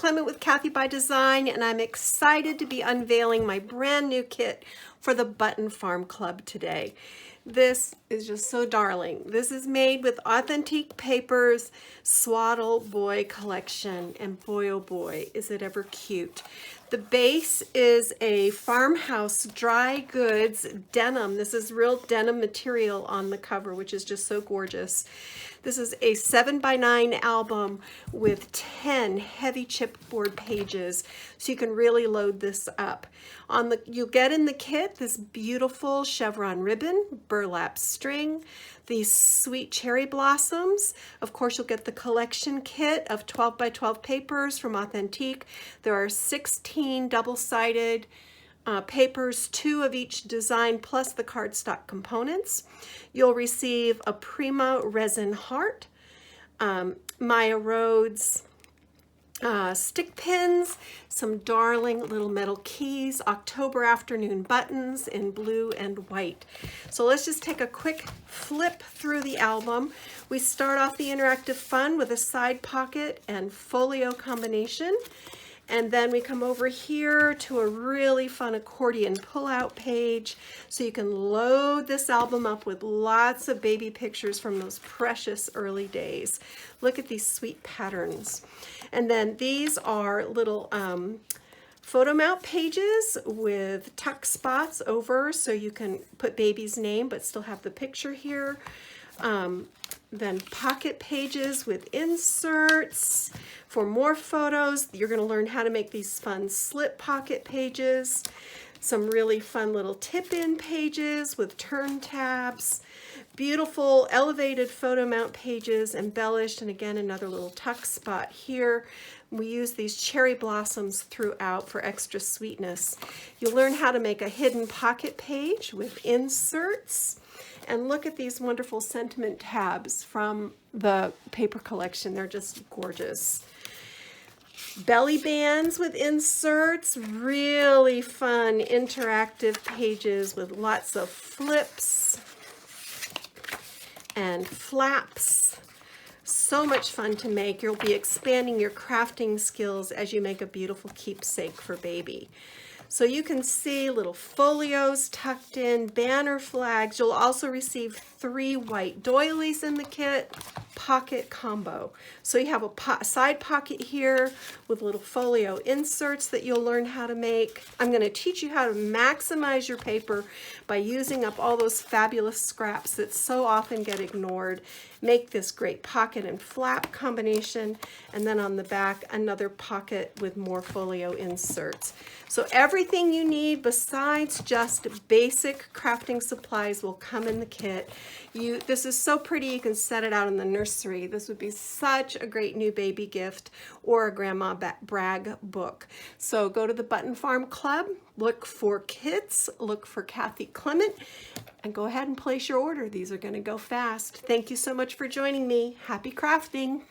Clement with Kathy by Design, and I'm excited to be unveiling my brand new kit for the Button Farm Club today. This is just so darling. This is made with Authentique Paper's Swaddle Boy Collection, and boy oh boy is it ever cute. The base is a farmhouse dry goods denim. This is real denim material on the cover, which is just so gorgeous. This is a 7x9 album with 10 heavy chipboard pages, so you can really load this up. You'll get in the kit this beautiful chevron ribbon, burlap string, these sweet cherry blossoms. Of course, you'll get the collection kit of 12x12 papers from Authentique. There are 16 double-sided papers, 2 of each design, plus the cardstock components. You'll receive a Prima resin heart, Maya Rhodes stick pins, some darling little metal keys, October afternoon buttons in blue and white. So let's just take a quick flip through the album. We start off the interactive fun with a side pocket and folio combination. And then we come over here to a really fun accordion pull-out page, so you can load this album up with lots of baby pictures from those precious early days. Look at these sweet patterns. And then these are little photo mount pages with tuck spots over, so you can put baby's name but still have the picture here. Then pocket pages with inserts. For more photos, you're going to learn how to make these fun slip pocket pages. Some really fun little tip-in pages with turn tabs. Beautiful elevated photo mount pages embellished, and again another little tuck spot here. We use these cherry blossoms throughout for extra sweetness. You'll learn how to make a hidden pocket page with inserts. And look at these wonderful sentiment tabs from the paper collection. They're just gorgeous. Belly bands with inserts, really fun interactive pages with lots of flips and flaps. So much fun to make. You'll be expanding your crafting skills as you make a beautiful keepsake for baby. So you can see little folios tucked in, banner flags. You'll also receive 3 white doilies in the kit, pocket combo. So you have a side pocket here with little folio inserts that you'll learn how to make. I'm going to teach you how to maximize your paper by using up all those fabulous scraps that so often get ignored. Make this great pocket and flap combination, and then on the back another pocket with more folio inserts. So everything you need besides just basic crafting supplies will come in the kit. This is so pretty, you can set it out in the nursery. This would be such a great new baby gift or a grandma brag book. So go to the Button Farm Club, look for kits, look for Kathy Clement, and go ahead and place your order. These are going to go fast. Thank you so much for joining me. Happy crafting.